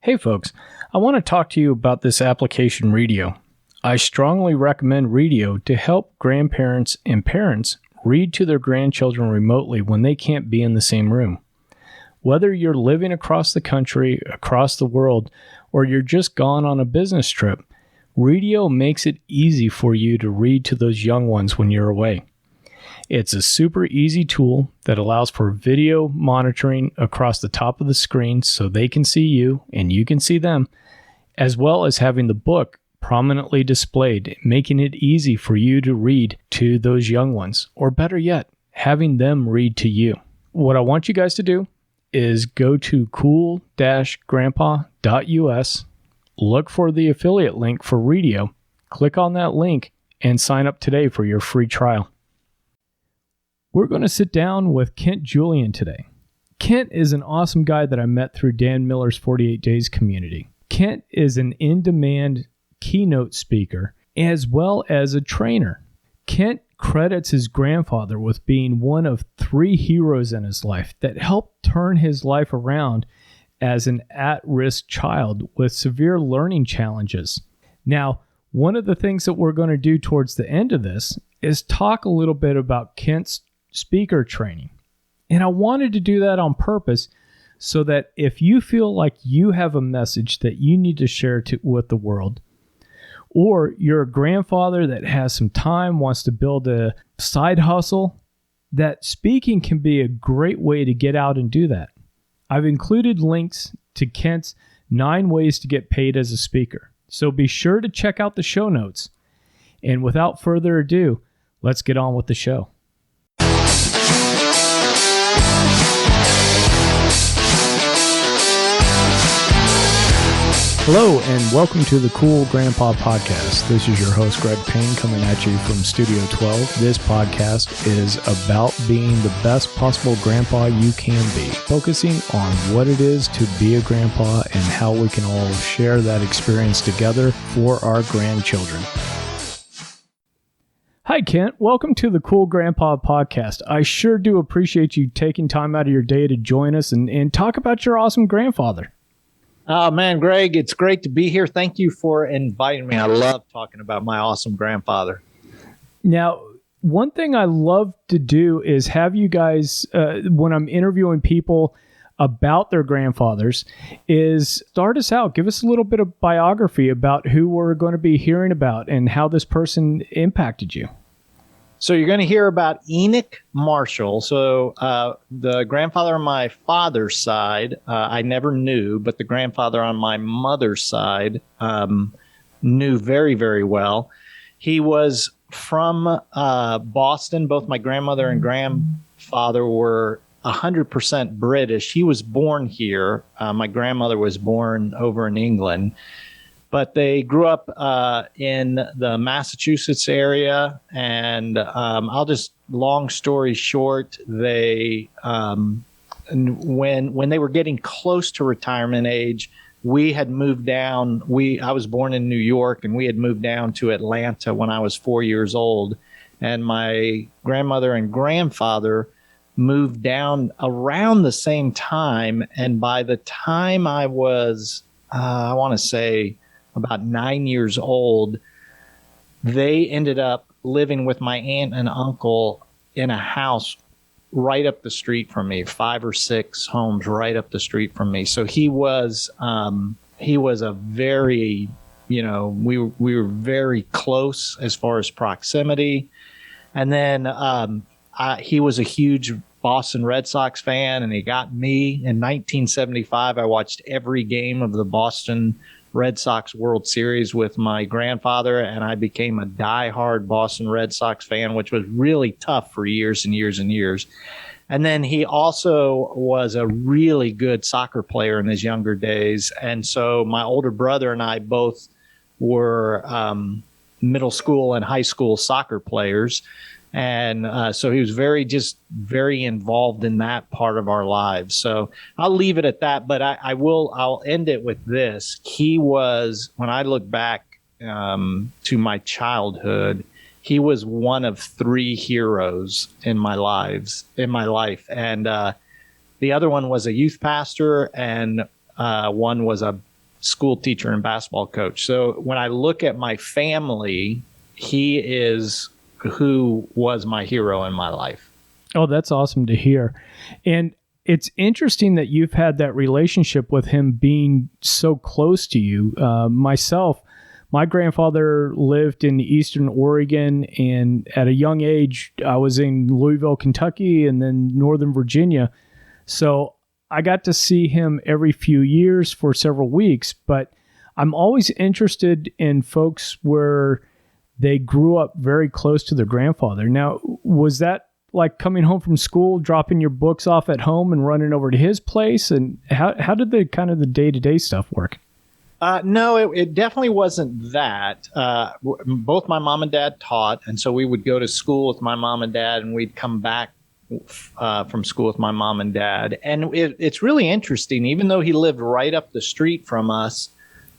Hey folks, I want to talk to you about this application Readio. I strongly recommend Readio to help grandparents and parents read to their grandchildren remotely when they can't be in the same room. Whether you're living across the country, across the world, or you're just gone on a business trip, Readio makes it easy for you to read to those young ones when you're away. It's a super easy tool that allows for video monitoring across the top of the screen so they can see you and you can see them, as well as having the book prominently displayed, making it easy for you to read to those young ones, or better yet, having them read to you. What I want you guys to do is go to cool-grandpa.us, look for the affiliate link for Readio, click on that link, and sign up today for your free trial. We're going to sit down with Kent Julian today. Kent is an awesome guy that I met through Dan Miller's 48 Days community. Kent is an in-demand keynote speaker as well as a trainer. Kent credits his grandfather with being one of 3 heroes in his life that helped turn his life around as an at-risk child with severe learning challenges. Now, one of the things that we're going to do towards the end of this is talk a little bit about Kent's speaker training. And I wanted to do that on purpose so that if you feel like you have a message that you need to share with the world, or you're a grandfather that has some time, wants to build a side hustle, that speaking can be a great way to get out and do that. I've included links to Kent's 9 ways to get paid as a speaker. So be sure to check out the show notes. And without further ado, let's get on with the show. Hello, and welcome to the Cool Grandpa Podcast. This is your host, Greg Payne, coming at you from Studio 12. This podcast is about being the best possible grandpa you can be, focusing on what it is to be a grandpa and how we can all share that experience together for our grandchildren. Hi, Kent. Welcome to the Cool Grandpa Podcast. I sure do appreciate you taking time out of your day to join us and talk about your awesome grandfather. Oh, man, Greg, it's great to be here. Thank you for inviting me. I love talking about my awesome grandfather. Now, one thing I love to do is have you guys, when I'm interviewing people about their grandfathers, is start us out. Give us a little bit of biography about who we're going to be hearing about and how this person impacted you. So you're going to hear about Enoch Marshall. So the grandfather on my father's side, I never knew, but the grandfather on my mother's side knew very, very well. He was from Boston. Both my grandmother and grandfather were 100% British. He was born here. My grandmother was born over in England. But they grew up in the Massachusetts area, and I'll just, long story short, they when they were getting close to retirement age, we had moved down. I was born in New York, and we had moved down to Atlanta when I was 4 years old, and my grandmother and grandfather moved down around the same time, and by the time I was, I want to say, about 9 years old, they ended up living with my aunt and uncle in a house right up the street from me, 5 or 6 homes right up the street from me. So he was a very, we were very close as far as proximity. And then he was a huge Boston Red Sox fan, and he got me. In 1975, I watched every game of the Boston Red Sox World Series with my grandfather, and I became a diehard Boston Red Sox fan, which was really tough for years and years and years. And then he also was a really good soccer player in his younger days. And so my older brother and I both were middle school and high school soccer players. And so he was very involved in that part of our lives. So I'll leave it at that, but I'll end it with this. He was, when I look back to my childhood, he was one of 3 heroes in my life. And the other one was a youth pastor, and one was a school teacher and basketball coach. So when I look at my family, he is who was my hero in my life. Oh, that's awesome to hear. And it's interesting that you've had that relationship with him being so close to you. Myself, my grandfather lived in Eastern Oregon, and at a young age, I was in Louisville, Kentucky, and then Northern Virginia. So I got to see him every few years for several weeks, but I'm always interested in folks where they grew up very close to their grandfather. Now, was that like coming home from school, dropping your books off at home and running over to his place? And how did the kind of the day-to-day stuff work? No, it definitely wasn't that. Both my mom and dad taught, and so we would go to school with my mom and dad, and we'd come back from school with my mom and dad. And it's really interesting, even though he lived right up the street from us,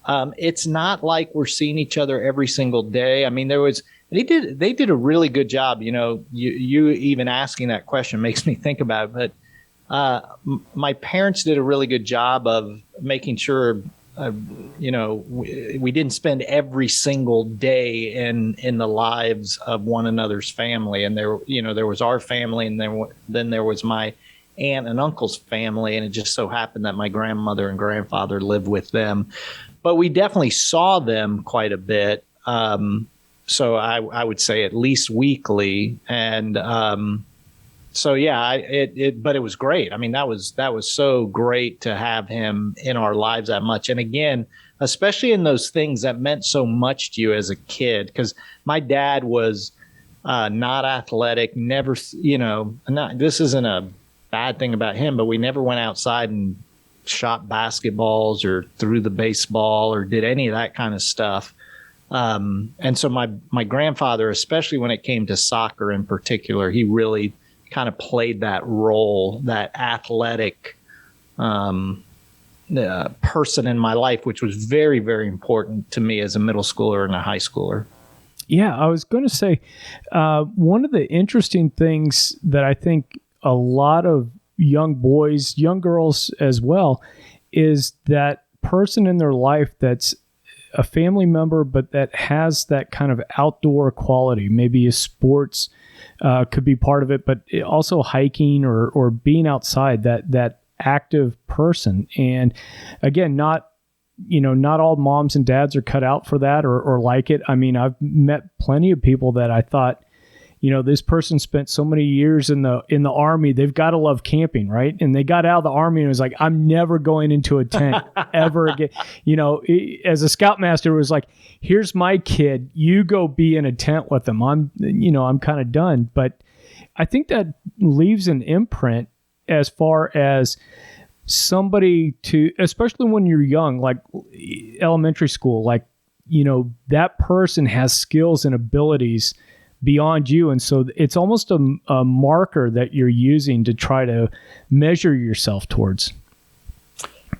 it's not like we're seeing each other every single day. I mean, they did a really good job. You know, you even asking that question makes me think about it. But my parents did a really good job of making sure, we didn't spend every single day in the lives of one another's family. And there was our family, and then there was my aunt and uncle's family, and it just so happened that my grandmother and grandfather lived with them. But we definitely saw them quite a bit. So I would say at least weekly. And so, yeah, but it was great. I mean, that was so great to have him in our lives that much. And again, especially in those things that meant so much to you as a kid, because my dad was not athletic, never, this isn't a bad thing about him, but we never went outside and shot basketballs or threw the baseball or did any of that kind of stuff. And so my grandfather, especially when it came to soccer in particular, he really kind of played that role, that athletic person in my life, which was very, very important to me as a middle schooler and a high schooler. Yeah, I was going to say, one of the interesting things that I think a lot of young boys, young girls as well, is that person in their life that's a family member, but that has that kind of outdoor quality. Maybe a sports could be part of it, but also hiking or being outside, that active person. And again, not all moms and dads are cut out for that or like it. I mean, I've met plenty of people that I thought, this person spent so many years in the Army, they've got to love camping, right? And they got out of the Army and it was like, I'm never going into a tent ever again. As a scoutmaster, it was like, here's my kid, you go be in a tent with them. I'm kind of done. But I think that leaves an imprint as far as somebody especially when you're young, like elementary school, like, that person has skills and abilities beyond you. And so it's almost a marker that you're using to try to measure yourself towards.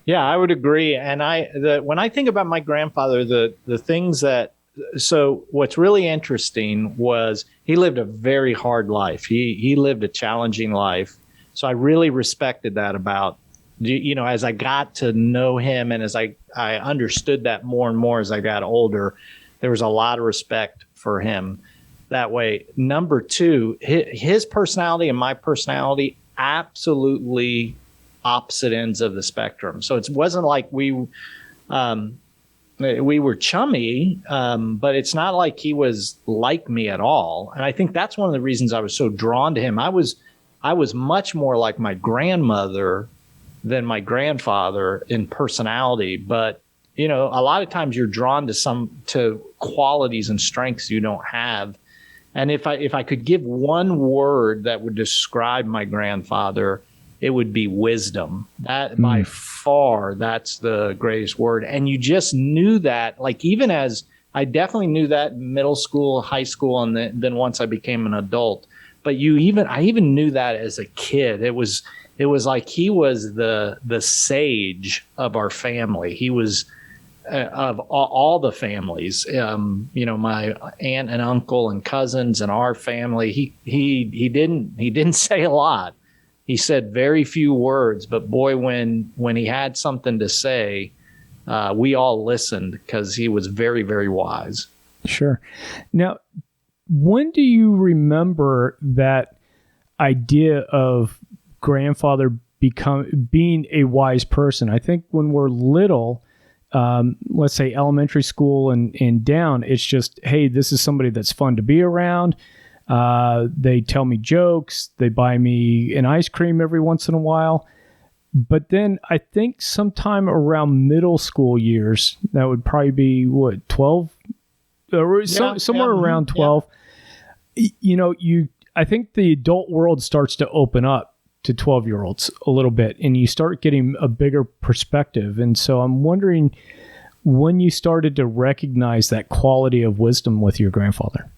Yeah, I would agree. And when I think about my grandfather, the things so what's really interesting was he lived a very hard life. He lived a challenging life. So I really respected that about, as I got to know him and as I understood that more and more as I got older, there was a lot of respect for him that way. Number two, his personality and my personality, absolutely opposite ends of the spectrum. So it wasn't like we were chummy, but it's not like he was like me at all. And I think that's one of the reasons I was so drawn to him. I was much more like my grandmother than my grandfather in personality, but a lot of times you're drawn to qualities and strengths you don't have. And if I could give one word that would describe my grandfather, it would be wisdom. That by far, that's the greatest word. And you just knew that, like, even as I definitely knew that in middle school, high school, and then once I became an adult. But I even knew that as a kid. It was like he was the sage of our family. He was of all the families, my aunt and uncle and cousins and our family. He didn't say a lot. He said very few words, but boy, when he had something to say, we all listened because he was very, very wise. Sure. Now, when do you remember that idea of grandfather being a wise person? I think when we're little, let's say elementary school and down, it's just, hey, this is somebody that's fun to be around. They tell me jokes. They buy me an ice cream every once in a while. But then I think sometime around middle school years, that would probably be 12? Somewhere around 12. Yeah. I think the adult world starts to open up to 12-year-olds a little bit, and you start getting a bigger perspective. And so I'm wondering when you started to recognize that quality of wisdom with your grandfather.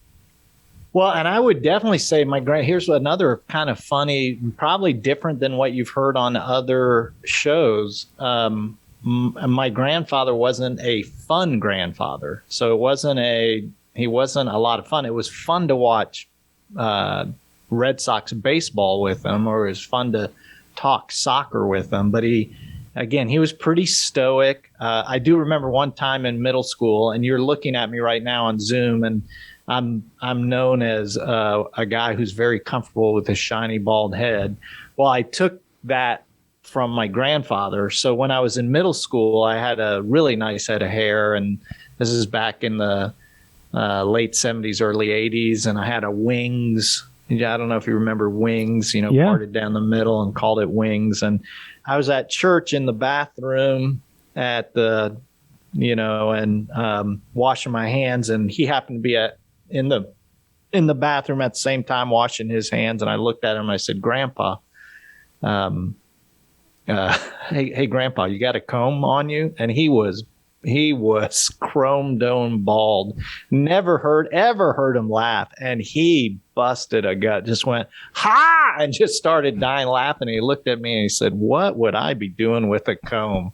Well, and I would definitely say here's another kind of funny, probably different than what you've heard on other shows. My grandfather wasn't a fun grandfather. So he wasn't a lot of fun. It was fun to watch Red Sox baseball with him, or it was fun to talk soccer with him. But he was pretty stoic. I do remember one time in middle school, and you're looking at me right now on Zoom, and I'm known as a guy who's very comfortable with his shiny bald head. Well, I took that from my grandfather. So when I was in middle school, I had a really nice head of hair, and this is back in the late 70s, early 80s, and I had a wings. I don't know if you remember wings, parted down the middle and called it wings. And I was at church in the bathroom at the, and washing my hands, and he happened to be in the bathroom at the same time washing his hands. And I looked at him and I said, "Grandpa, hey, Grandpa, you got a comb on you?" And he was chrome dome bald. Never ever heard him laugh. And he busted a gut, just went, "Ha!" and just started dying laughing. He looked at me and he said, "What would I be doing with a comb?"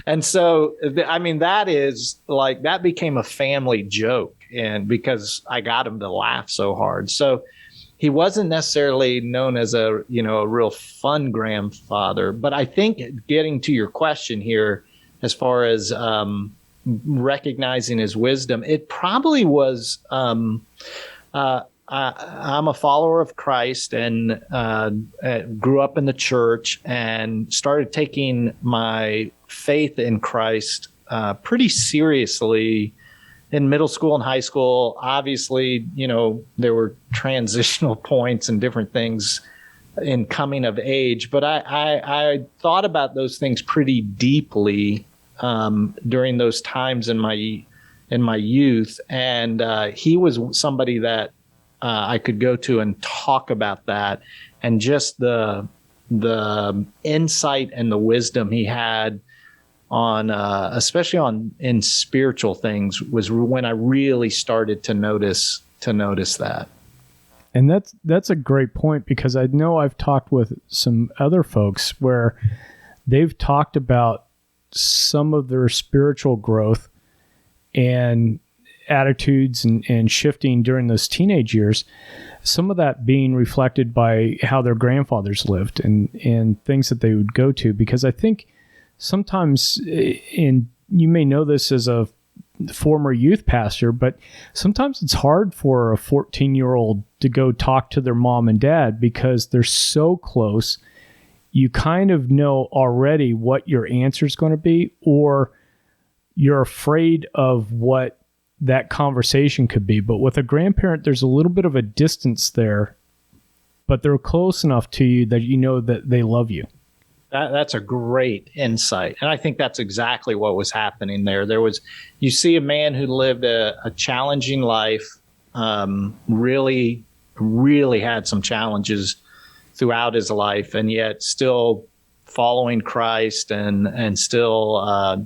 And so, that became a family joke, and because I got him to laugh so hard. So he wasn't necessarily known as a real fun grandfather. But I think, getting to your question here, as far as recognizing his wisdom, it probably was, I'm a follower of Christ, and grew up in the church and started taking my faith in Christ pretty seriously in middle school and high school. Obviously, there were transitional points and different things in coming of age, but I thought about those things pretty deeply during those times in my youth. And he was somebody that I could go to and talk about that, and just the insight and the wisdom he had on, especially in spiritual things, was when I really started to notice that. And that's a great point, because I know I've talked with some other folks where they've talked about some of their spiritual growth and attitudes and shifting during those teenage years, some of that being reflected by how their grandfathers lived and things that they would go to. Because I think sometimes, and you may know this as a former youth pastor, but sometimes it's hard for a 14-year-old to go talk to their mom and dad because they're so close. You kind of know already what your answer is going to be, or you're afraid of what that conversation could be. But with a grandparent, there's a little bit of a distance there, but they're close enough to you that you know that they love you. That's a great insight. And I think that's exactly what was happening there. You see a man who lived a challenging life, really, really had some challenges throughout his life, and yet still following Christ and still,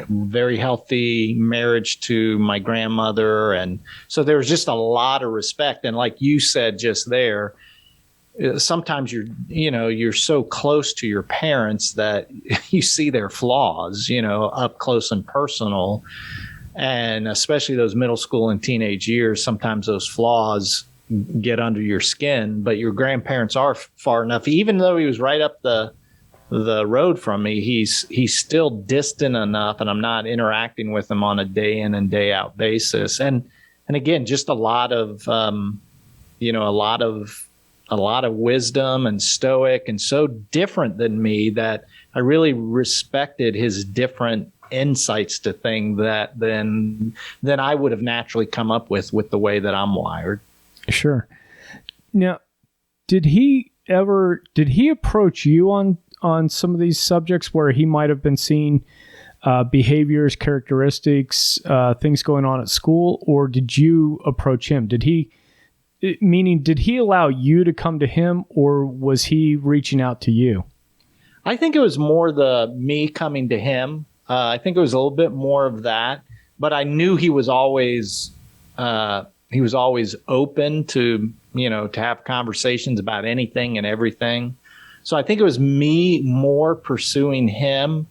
very healthy marriage to my grandmother. And so there was just a lot of respect. And like you said just there, sometimes you're so close to your parents that you see their flaws, up close and personal. And especially those middle school and teenage years, sometimes those flaws get under your skin. But your grandparents are far enough, even though he was right up the the road from me, he's still distant enough, and I'm not interacting with him on a day in and day out basis. And again, just a lot of a lot of wisdom and stoic, and so different than me that I really respected his different insights to things than I would have naturally come up with the way that I'm wired. Sure. Now, did he approach you on some of these subjects where he might have been seeing behaviors, characteristics, things going on at school, or did you approach him? Did he allow you to come to him, or was he reaching out to you? I think it was more me coming to him. I think it was a little bit more of that, but I knew he was always open to have conversations about anything and everything. So I think it was me more pursuing him.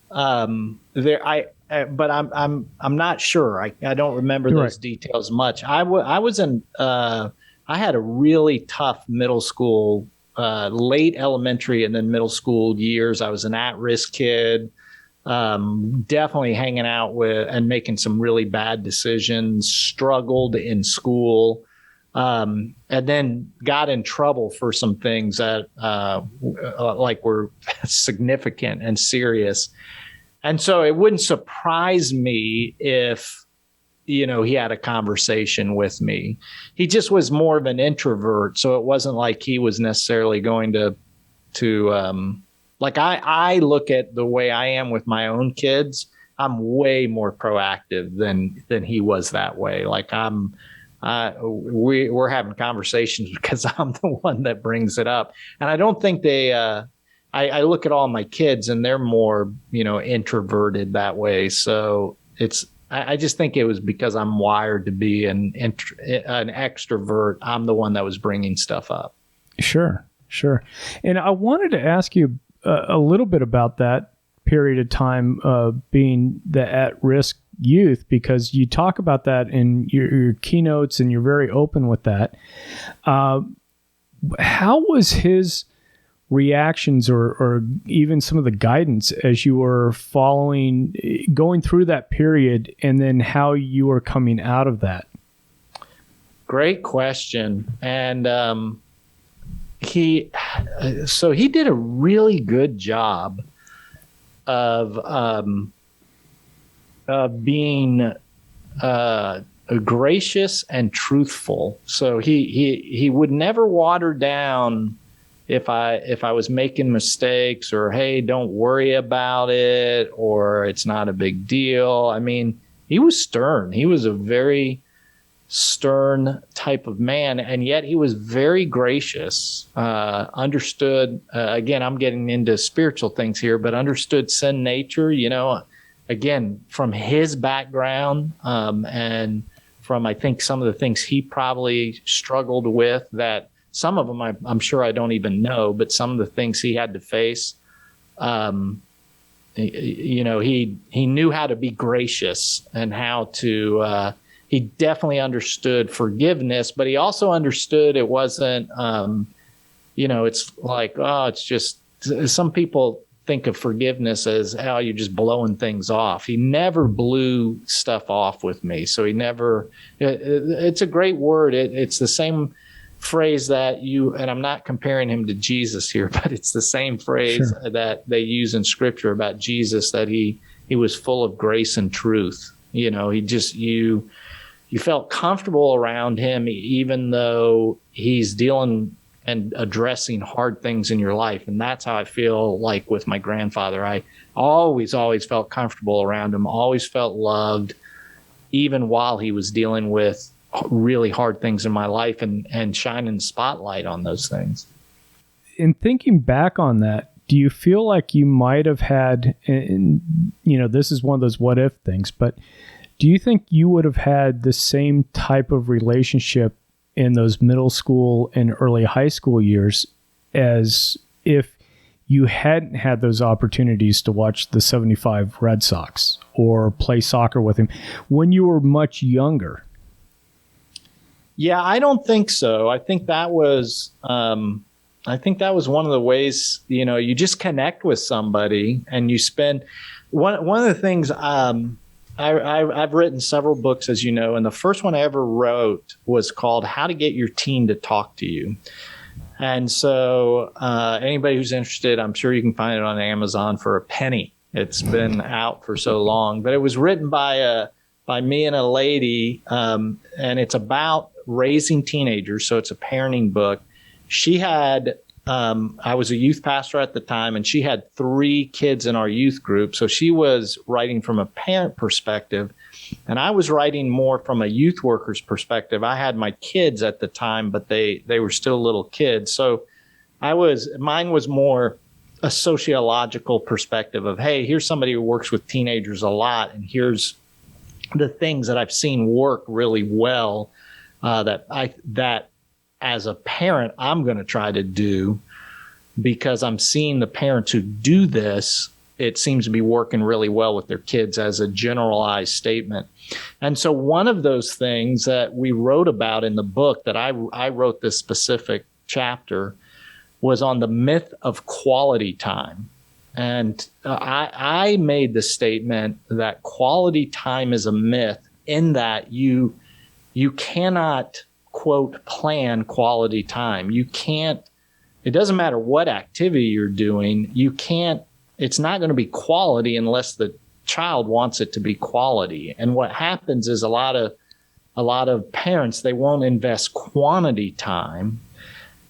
But I'm not sure. I don't remember those details much. I had a really tough middle school, late elementary and then middle school years. I was an at-risk kid, definitely hanging out with and making some really bad decisions, struggled in school, and then got in trouble for some things that were significant and serious. And so it wouldn't surprise me if he had a conversation with me. He just was more of an introvert, so it wasn't like he was necessarily going to like I look at the way I am with my own kids. I'm way more proactive than he was that way. Like we're having conversations because I'm the one that brings it up, and I don't think they. I look at all my kids and they're more introverted that way. So I just think it was because I'm wired to be an extrovert. I'm the one that was bringing stuff up. Sure. And I wanted to ask you a little bit about that period of time being the at-risk youth, because you talk about that in your keynotes and you're very open with that. How was his reactions or even some of the guidance as you were going through that period, and then how you were coming out of that? Great question. And he did a really good job of being gracious and truthful. So he would never water down if I was making mistakes, or, hey, don't worry about it, or it's not a big deal. I mean, he was stern. He was a very stern type of man, and yet he was very gracious, understood, again, I'm getting into spiritual things here, but understood sin nature, again, from his background, and from, I think, some of the things he probably struggled with, that some of them I'm sure I don't even know, but some of the things he had to face, he knew how to be gracious and how to, he definitely understood forgiveness, but he also understood it wasn't, it's like, it's just, some people think of forgiveness as, oh, you're just blowing things off. He never blew stuff off with me. So he never, it's a great word. It's the same phrase that and I'm not comparing him to Jesus here, but it's the same phrase that they use in scripture about Jesus, that he was full of grace and truth. He just, you felt comfortable around him, even though he's dealing and addressing hard things in your life. And that's how I feel like with my grandfather. I always felt comfortable around him, always felt loved, even while he was dealing with really hard things in my life and shining spotlight on those things. In thinking back on that, do you feel like you might have had, this is one of those what if things, but do you think you would have had the same type of relationship in those middle school and early high school years as if you hadn't had those opportunities to watch the 75 Red Sox or play soccer with him when you were much younger? Yeah, I don't think so. I think that was, I think that was one of the ways, you just connect with somebody and you spend one of the things, I've written several books, as you know, and the first one I ever wrote was called How to Get Your Teen to Talk to You. And so anybody who's interested, I'm sure you can find it on Amazon for a penny. It's been out for so long, but it was written by me and a lady, and it's about raising teenagers. So it's a parenting book. She had, I was a youth pastor at the time, and she had 3 kids in our youth group. So she was writing from a parent perspective, and I was writing more from a youth worker's perspective. I had my kids at the time, but they were still little kids. So mine was more a sociological perspective of, hey, here's somebody who works with teenagers a lot, and here's the things that I've seen work really well, that as a parent, I'm going to try to do, because I'm seeing the parents who do this, it seems to be working really well with their kids as a generalized statement. And so one of those things that we wrote about in the book, that I wrote this specific chapter, was on the myth of quality time. And I made the statement that quality time is a myth, in that you cannot, quote, plan quality time. You can't, it doesn't matter what activity you're doing, it's not going to be quality unless the child wants it to be quality. And what happens is a lot of parents, they won't invest quantity time,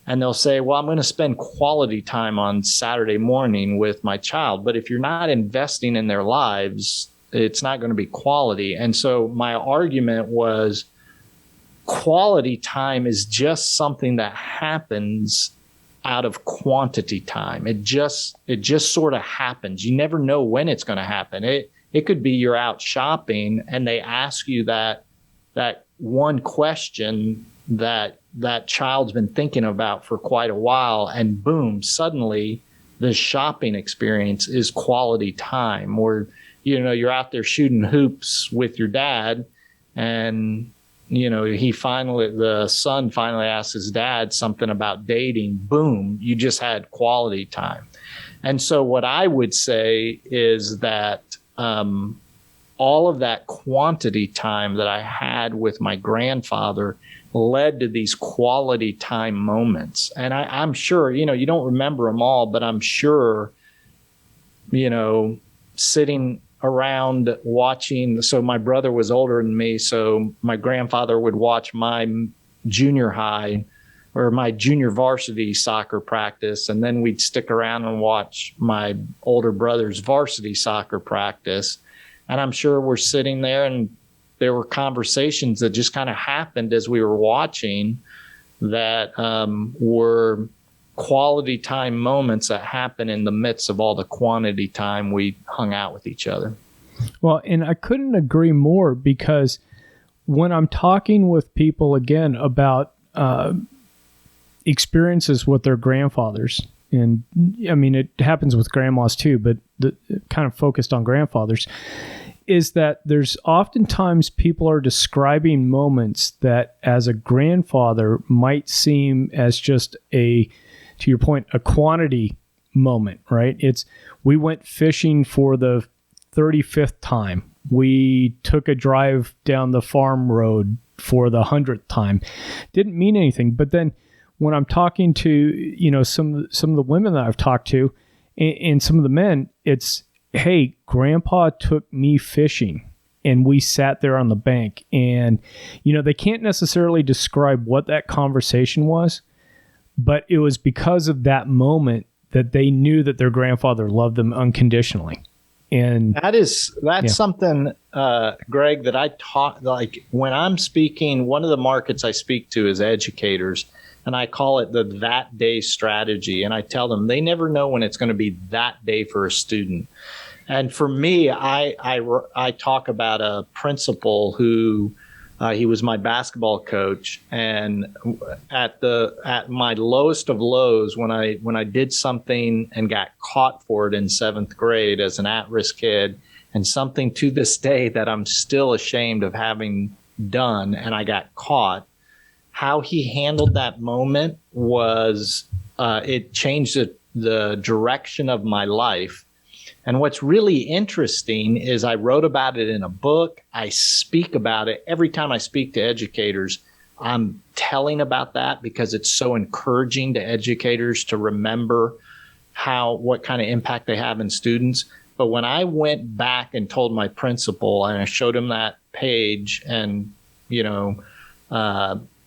and they'll say, well, I'm going to spend quality time on Saturday morning with my child. But if you're not investing in their lives, it's not going to be quality. And so my argument was, quality time is just something that happens out of quantity time. It just sort of happens. You never know when it's going to happen. It could be you're out shopping and they ask you that one question that child's been thinking about for quite a while, and boom, suddenly the shopping experience is quality time. Or, you're out there shooting hoops with your dad, and the son finally asks his dad something about dating. Boom, you just had quality time. And so what I would say is that all of that quantity time that I had with my grandfather led to these quality time moments. And I'm sure, you don't remember them all, but I'm sure, sitting around watching. So my brother was older than me, so my grandfather would watch my junior high or my junior varsity soccer practice, and then we'd stick around and watch my older brother's varsity soccer practice. And I'm sure we're sitting there, and there were conversations that just kind of happened as we were watching that were quality time moments that happen in the midst of all the quantity time we hung out with each other. Well, and I couldn't agree more, because when I'm talking with people again about experiences with their grandfathers, and I mean, it happens with grandmas too, but kind of focused on grandfathers, is that there's oftentimes people are describing moments that as a grandfather might seem as just to your point, a quantity moment, right? We went fishing for the 35th time. We took a drive down the farm road for the 100th time. Didn't mean anything. But then when I'm talking to, some of the women that I've talked to, and some of the men, it's, hey, grandpa took me fishing and we sat there on the bank. And, they can't necessarily describe what that conversation was, but it was because of that moment that they knew that their grandfather loved them unconditionally. And that's something, Greg, that I taught, like when I'm speaking, one of the markets I speak to is educators, and I call it the that day strategy. And I tell them they never know when it's going to be that day for a student. And for me, I talk about a principal who he was my basketball coach, and at my lowest of lows, when I did something and got caught for it in 7th grade as an at-risk kid, and something to this day that I'm still ashamed of having done, and I got caught, how he handled that moment was it changed the direction of my life. And what's really interesting is I wrote about it in a book. I speak about it. Every time I speak to educators, I'm telling about that because it's so encouraging to educators to remember what kind of impact they have in students. But when I went back and told my principal and I showed him that page, and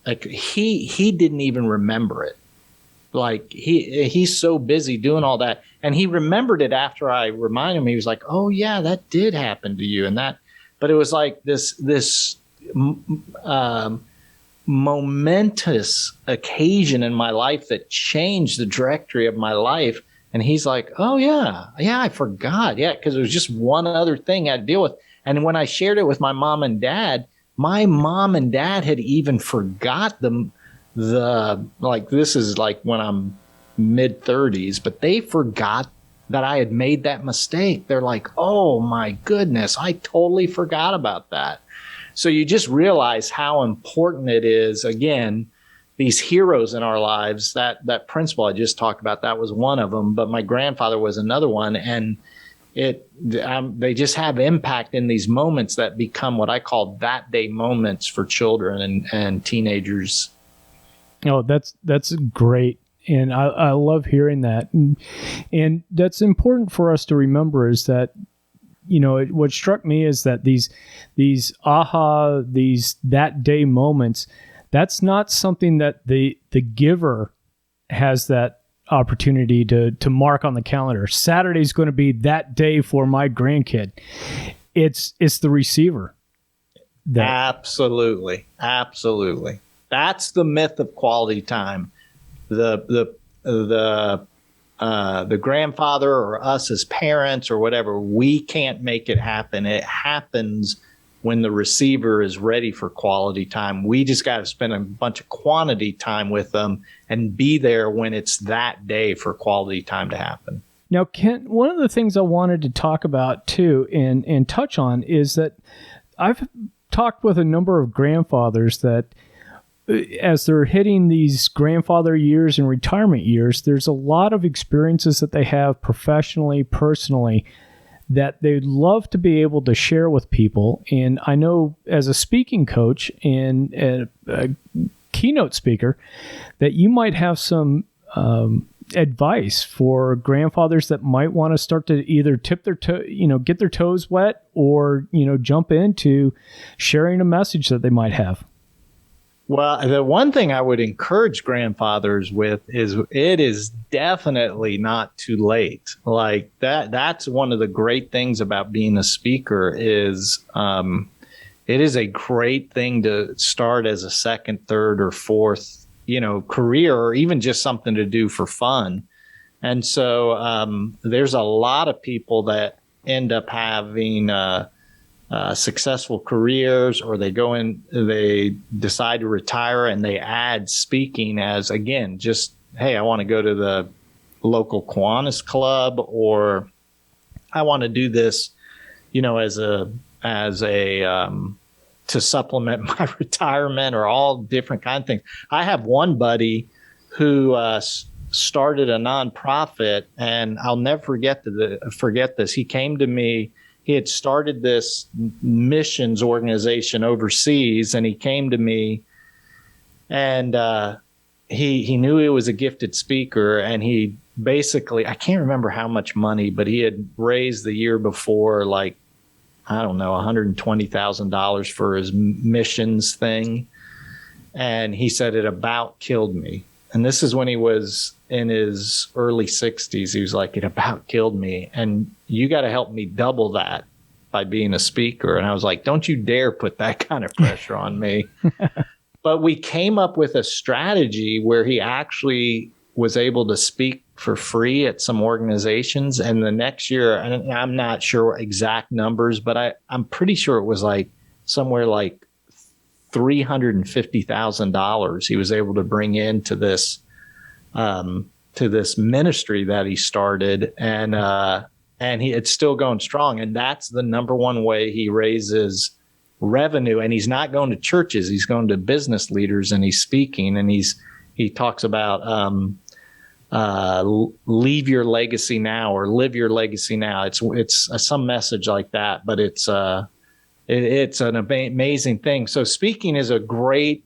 like he didn't even remember it. Like he's so busy doing all that, and he remembered it after I reminded him. He was like, "Oh yeah, that did happen to you," and that. But it was like this momentous occasion in my life that changed the trajectory of my life. And he's like, "Oh yeah, I forgot, yeah," because it was just one other thing I had to deal with. And when I shared it with my mom and dad had even forgot this is like when I'm mid 30s, but they forgot that I had made that mistake. They're like, "Oh my goodness, I totally forgot about that." So you just realize how important it is. Again, these heroes in our lives, that principle I just talked about, that was one of them, but my grandfather was another one. And they just have impact in these moments that become what I call that day moments for children and teenagers. Oh, that's great. And I love hearing that. And that's important for us to remember is that, what struck me is that these that day moments, that's not something that the giver has that opportunity to mark on the calendar. Saturday's going to be that day for my grandkid. It's the receiver. Absolutely. That's the myth of quality time. The grandfather or us as parents or whatever, we can't make it happen. It happens when the receiver is ready for quality time. We just got to spend a bunch of quantity time with them and be there when it's that day for quality time to happen. Now, Kent, one of the things I wanted to talk about too and touch on is that I've talked with a number of grandfathers that as they're hitting these grandfather years and retirement years, there's a lot of experiences that they have professionally, personally, that they'd love to be able to share with people. And I know as a speaking coach and a keynote speaker that you might have some advice for grandfathers that might want to start to either tip their toe, get their toes wet or, jump into sharing a message that they might have. Well, the one thing I would encourage grandfathers with is it is definitely not too late. Like that's one of the great things about being a speaker is it is a great thing to start as a second, third, or fourth, career, or even just something to do for fun. And so there's a lot of people that end up having successful careers, or they decide to retire and they add speaking as, again, just, hey, I want to go to the local Kiwanis club, or I want to do this, as a to supplement my retirement, or all different kind of things. I have one buddy who started a nonprofit, and I'll never forget this. He came to me. He had started this missions organization overseas, and he came to me, and he knew he was a gifted speaker, and he basically, I can't remember how much money, but he had raised the year before, like, I don't know, $120,000 for his missions thing. And he said it about killed me. And this is when he was in his early 60s. He was like, it about killed me. And you got to help me double that by being a speaker. And I was like, don't you dare put that kind of pressure on me. But we came up with a strategy where he actually was able to speak for free at some organizations. And the next year, and I'm not sure exact numbers, but I'm pretty sure it was like somewhere like $350,000 he was able to bring into this ministry that he started, and it's still going strong. And that's the number one way he raises revenue. And he's not going to churches; he's going to business leaders, and he's speaking, and he talks about leave your legacy now or live your legacy now. It's some message like that, but it's an amazing thing. So speaking is a great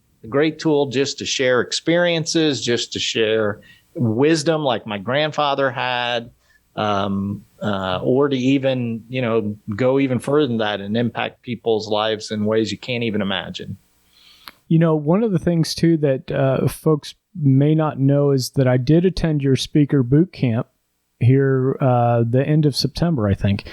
tool just to share experiences, just to share wisdom like my grandfather had, or to even, go even further than that and impact people's lives in ways you can't even imagine. One of the things too that folks may not know is that I did attend your speaker boot camp here the end of September, I think.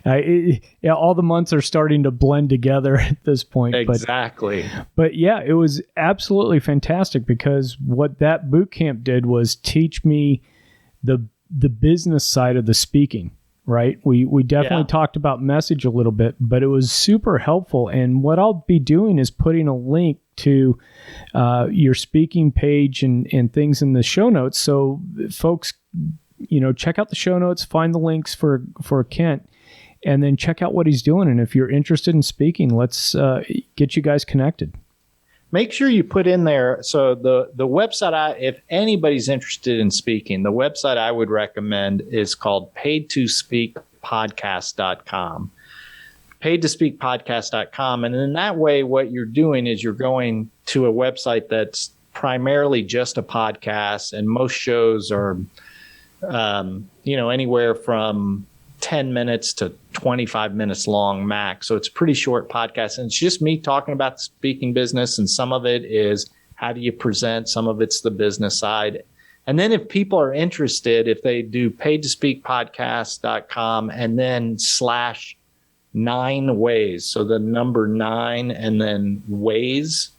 All the months are starting to blend together at this point. Exactly. But yeah, it was absolutely fantastic because what that boot camp did was teach me the business side of the speaking, right? We definitely talked about message a little bit, but it was super helpful. And what I'll be doing is putting a link to your speaking page and things in the show notes. So folks, check out the show notes, find the links for Kent, and then check out what he's doing. And if you're interested in speaking, let's get you guys connected. Make sure you put in there. So the website, if anybody's interested in speaking, the website I would recommend is called paidtospeakpodcast.com. Paidtospeakpodcast.com. And in that way, what you're doing is you're going to a website that's primarily just a podcast, and most shows are, anywhere from 10 minutes to 25 minutes long max. So it's a pretty short podcast. And it's just me talking about the speaking business. And some of it is how do you present? Some of it's the business side. And then if people are interested, if they do paidtospeakpodcast.com and then /9 ways. So the number 9 and then ways.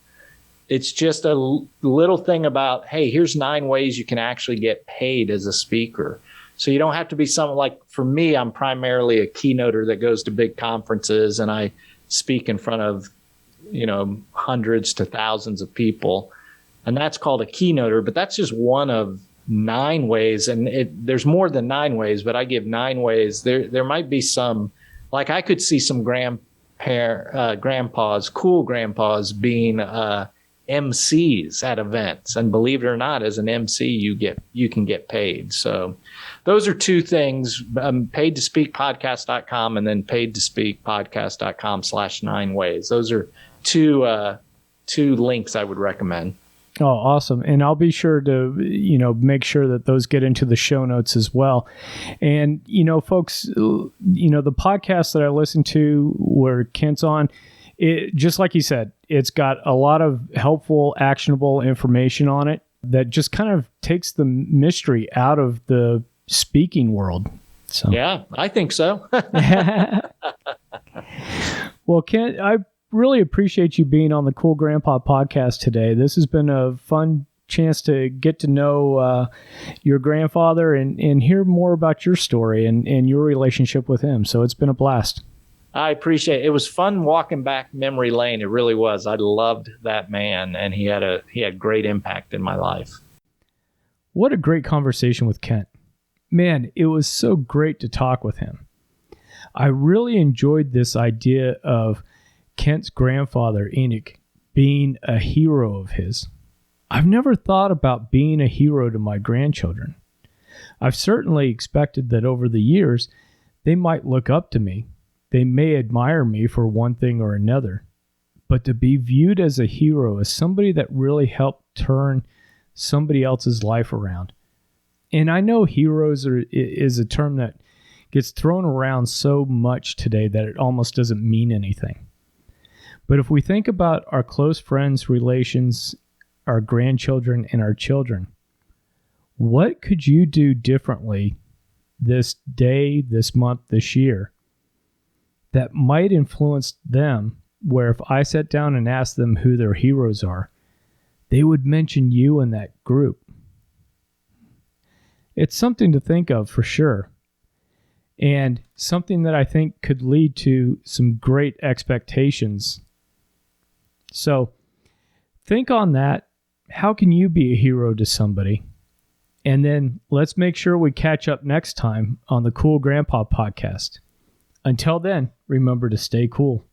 It's just a little thing about, hey, here's 9 ways you can actually get paid as a speaker. So you don't have to be someone like, for me, I'm primarily a keynoter that goes to big conferences and I speak in front of, hundreds to thousands of people. And that's called a keynoter, but that's just one of 9 ways. And there's more than 9 ways, but I give 9 ways. There might be some, like I could see some cool grandpas being MCs at events, and believe it or not, as an MC, you can get paid. So those are 2 things: paidtospeakpodcast.com and then paidtospeakpodcast.com /9 ways. Those are two links I would recommend. Oh, awesome. And I'll be sure to, make sure that those get into the show notes as well. And, folks, the podcast that I listen to where Kent's on, it, just like he said, it's got a lot of helpful, actionable information on it that just kind of takes the mystery out of the speaking world. So yeah, I think so. Well, Kent, I really appreciate you being on the Cool Grandpa podcast today. This has been a fun chance to get to know your grandfather and hear more about your story and your relationship with him. So it's been a blast. I appreciate it. It was fun walking back memory lane. It really was. I loved that man, and he had great impact in my life. What a great conversation with Kent. Man, it was so great to talk with him. I really enjoyed this idea of Kent's grandfather, Enoch, being a hero of his. I've never thought about being a hero to my grandchildren. I've certainly expected that over the years, they might look up to me. They may admire me for one thing or another, but to be viewed as a hero, as somebody that really helped turn somebody else's life around. And I know heroes is a term that gets thrown around so much today that it almost doesn't mean anything. But if we think about our close friends, relations, our grandchildren, and our children, what could you do differently this day, this month, this year that might influence them, where if I sat down and asked them who their heroes are, they would mention you in that group? It's something to think of for sure, and something that I think could lead to some great expectations. So think on that. How can you be a hero to somebody? And then let's make sure we catch up next time on the Cool Grandpa podcast. Until then, remember to stay cool.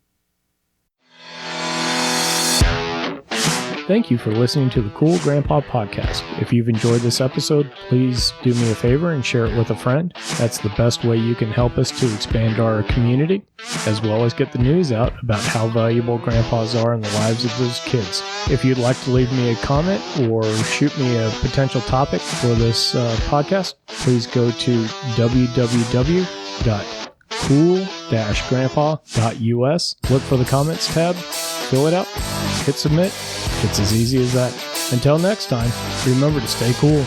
Thank you for listening to the Cool Grandpa Podcast. If you've enjoyed this episode, please do me a favor and share it with a friend. That's the best way you can help us to expand our community, as well as get the news out about how valuable grandpas are in the lives of those kids. If you'd like to leave me a comment or shoot me a potential topic for this podcast, please go to www.cool-grandpa.us. Look for the comments tab, fill it out, hit submit. It's as easy as that. Until next time, remember to stay cool.